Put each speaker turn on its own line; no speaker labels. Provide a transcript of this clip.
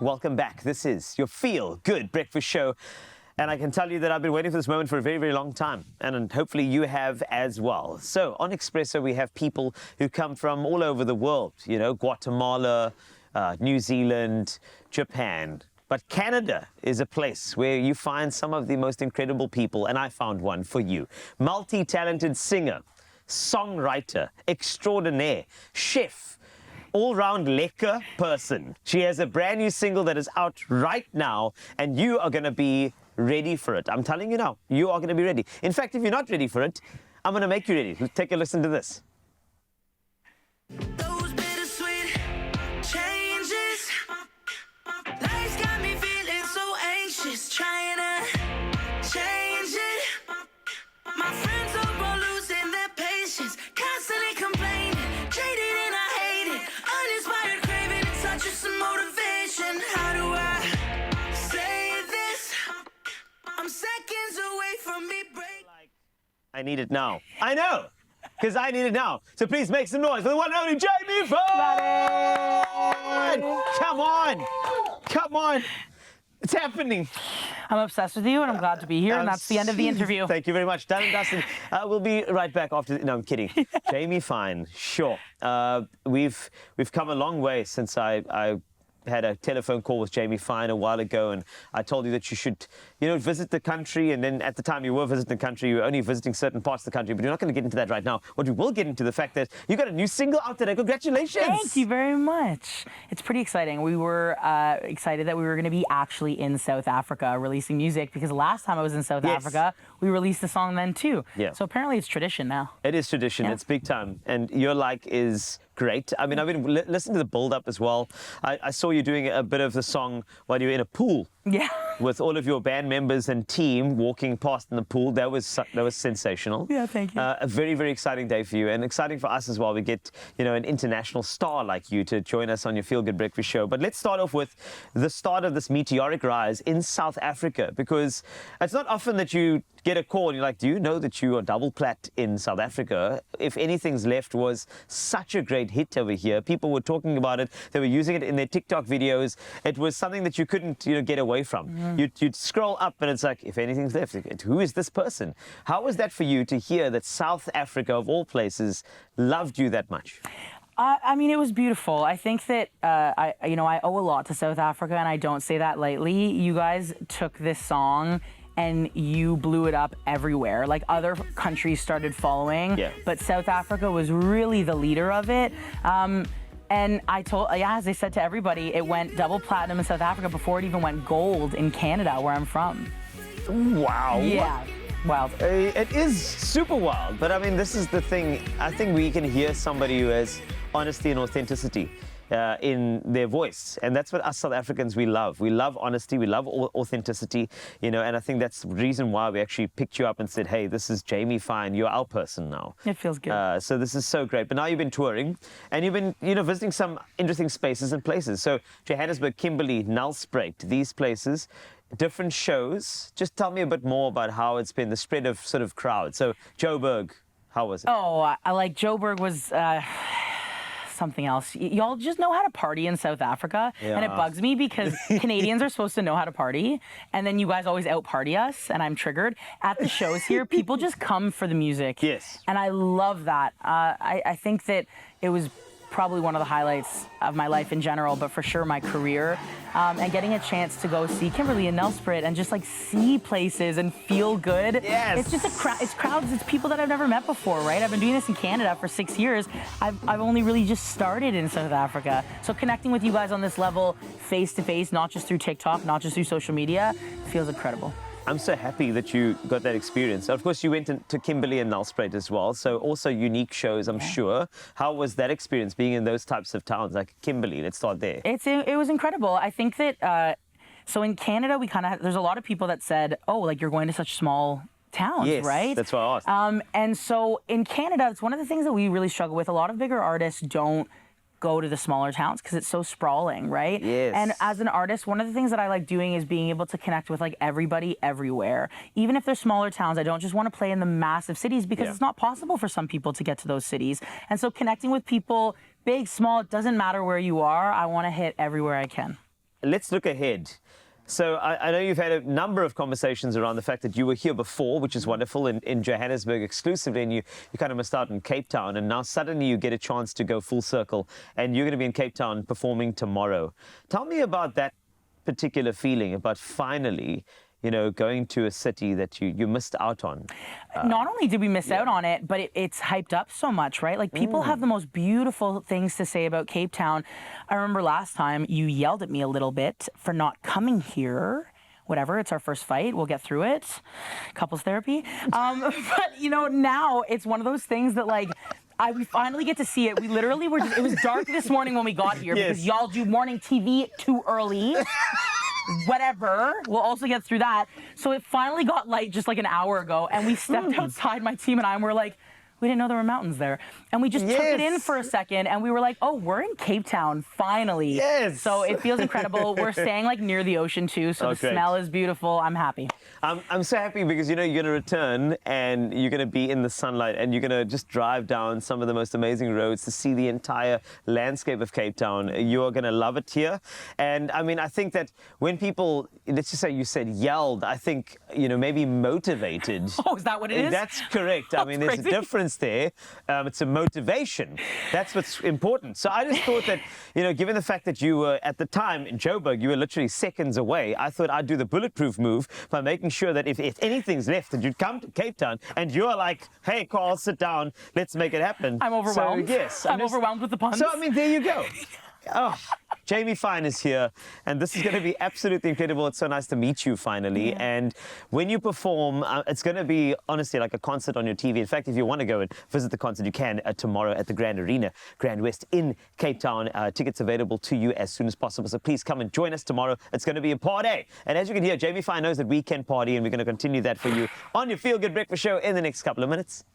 welcome back. This is your Feel Good Breakfast Show. And I can tell you that I've been waiting for this moment for a very, very long time. And hopefully you have as well. So on Expresso, we have people who come from all over the world, you know, Guatemala, New Zealand, Japan. But Canada is a place where you find some of the most incredible people. And I found one for you. Multi-talented singer, songwriter, extraordinaire, chef, all-round lekker person. She has a brand new single that is out right now, and you are going to be ready for it. I'm telling you now, you are going to be ready. In fact, if you're not ready for it, I'm going to make you ready. Take a listen to this.
Those bittersweet changes, life's got me feeling so anxious, trying to change it. My friends are all losing their patience, constantly complaining, jaded and I hate it, uninspired, craving and such as some motivation. How do I say this? I'm seconds away from me break.
I need it now. I know, because I need it now. So please make some noise for the one and only Jamie Fine! Come on! Come on! It's happening.
I'm obsessed with you, and I'm glad to be here, and that's the end of the interview.
Thank you very much. Dan and Dustin, we'll be right back after... No, I'm kidding. Jamie Fine, sure. We've come a long way since I had a telephone call with Jamie Fine a while ago, and I told you that you should, you know, visit the country. And then at the time you were visiting the country, you were only visiting certain parts of the country, but you're not going to get into that right now. What we will get into the fact that you got a new single out today. Congratulations!
Thank you very much. It's pretty exciting. We were excited that we were going to be actually in South Africa releasing music, because last time I was in South Africa, we released the song then too.
Yeah.
So apparently it's tradition now.
It is tradition. Yeah. It's big time. And your like is great. I mean, I've been listening to the build-up as well. I saw you doing a bit of the song while you were in a pool.
Yeah.
With all of your band members and team walking past in the pool. That was sensational.
Yeah, thank you.
A very, very exciting day for you, and exciting for us as well. We get, you know, an international star like you to join us on your Feel Good Breakfast Show. But let's start off with the start of this meteoric rise in South Africa, because it's not often that you get a call and you're like, do you know that you are double plat in South Africa? If Anything's Left was such a great hit over here. People were talking about it. They were using it in their TikTok videos. It was something that you couldn't, you know, get away from. You'd scroll up and it's like, If Anything's Left, who is this person? How was that for you to hear that South Africa, of all places, loved you that much?
I mean, it was beautiful. I think that, I owe a lot to South Africa, and I don't say that lightly. You guys took this song and you blew it up everywhere. Like, other countries started following, but South Africa was really the leader of it. And as I said to everybody, it went double platinum in South Africa before it even went gold in Canada, where I'm from.
Wow.
Yeah. Wild.
It is super wild, but I mean, this is the thing. I think we can hear somebody who has honesty and authenticity in their voice, and that's what us South Africans, we love. We love honesty, we love authenticity, you know, and I think that's the reason why we actually picked you up and said, hey, this is Jamie Fine, you're our person now.
It feels good.
So this is so great. But now you've been touring, and you've been, you know, visiting some interesting spaces and places. So Johannesburg, Kimberley, Nelspruit, these places, different shows. Just tell me a bit more about how it's been, the spread of sort of crowd. So Joburg, how was it?
Oh, I like Joburg was something else. Y'all just know how to party in South Africa, and it bugs me because Canadians are supposed to know how to party, and then you guys always out-party us, and I'm triggered. At the shows here, people just come for the music.
Yes.
And I love that. I think that it was probably one of the highlights of my life in general, but for sure my career. And getting a chance to go see Kimberley and Nelspruit and just like see places and feel good.
Yes.
It's just it's crowds, it's people that I've never met before, right? I've been doing this in Canada for 6 years. I've only really just started in South Africa. So connecting with you guys on this level, face to face, not just through TikTok, not just through social media, feels incredible.
I'm so happy that you got that experience. Of course, you went to Kimberley and Nelspruit as well, so also unique shows, I'm sure. How was that experience being in those types of towns, like Kimberley? Let's start there.
It was incredible. I think that, so in Canada, there's a lot of people that said, oh, like, you're going to such small towns, right?
That's what I asked.
And so in Canada, it's one of the things that we really struggle with. A lot of bigger artists don't go to the smaller towns because it's so sprawling, right?
Yes.
And as an artist, one of the things that I like doing is being able to connect with like everybody everywhere. Even if they're smaller towns, I don't just want to play in the massive cities because it's not possible for some people to get to those cities. And so connecting with people, big, small, it doesn't matter where you are. I want to hit everywhere I can.
let's look ahead. So I know you've had a number of conversations around the fact that you were here before, which is wonderful, in Johannesburg exclusively, and you kind of missed out in Cape Town, and now suddenly you get a chance to go full circle, and you're going to be in Cape Town performing tomorrow. Tell me about that particular feeling, about finally, going to a city that you missed out on.
Not only did we miss out on it, but it's hyped up so much, right? Like, people have the most beautiful things to say about Cape Town. I remember last time you yelled at me a little bit for not coming here. Whatever, it's our first fight. We'll get through it. Couples therapy. But, now it's one of those things that, like, we finally get to see it. We literally it was dark this morning when we got here because y'all do morning TV too early. Whatever, we'll also get through that. So it finally got light just like an hour ago, and we stepped outside, my team and I, and we're like, we didn't know there were mountains there. And we just took it in for a second, and we were like, oh, we're in Cape Town, finally.
Yes.
So it feels incredible. We're staying like near the ocean too, so the smell is beautiful. I'm happy.
I'm so happy because, you're going to return and you're going to be in the sunlight and you're going to just drive down some of the most amazing roads to see the entire landscape of Cape Town. You are going to love it here. And I mean, I think that when people, let's just say you said yelled, I think, maybe motivated.
Oh, is that what it is?
That's correct. I mean, there's a difference there. It's a motivation. That's what's important. So I just thought that, given the fact that you were at the time in Joburg, you were literally seconds away, I thought I'd do the bulletproof move by making sure that if anything's left, that you'd come to Cape Town and you're like, hey, Carl, sit down, let's make it happen.
I'm overwhelmed.
So, yes.
I'm overwhelmed with the puns.
So, I mean, there you go. Oh, Jamie Fine is here, and this is going to be absolutely incredible. It's so nice to meet you finally. And when you perform, it's going to be honestly like a concert on your TV. In fact, if you want to go and visit the concert, you can tomorrow at the Grand Arena, Grand West in Cape Town. Tickets available to you as soon as possible. So please come and join us tomorrow. It's going to be a party. And as you can hear, Jamie Fine knows that we can party, and we're going to continue that for you on your Feel Good Breakfast Show in the next couple of minutes.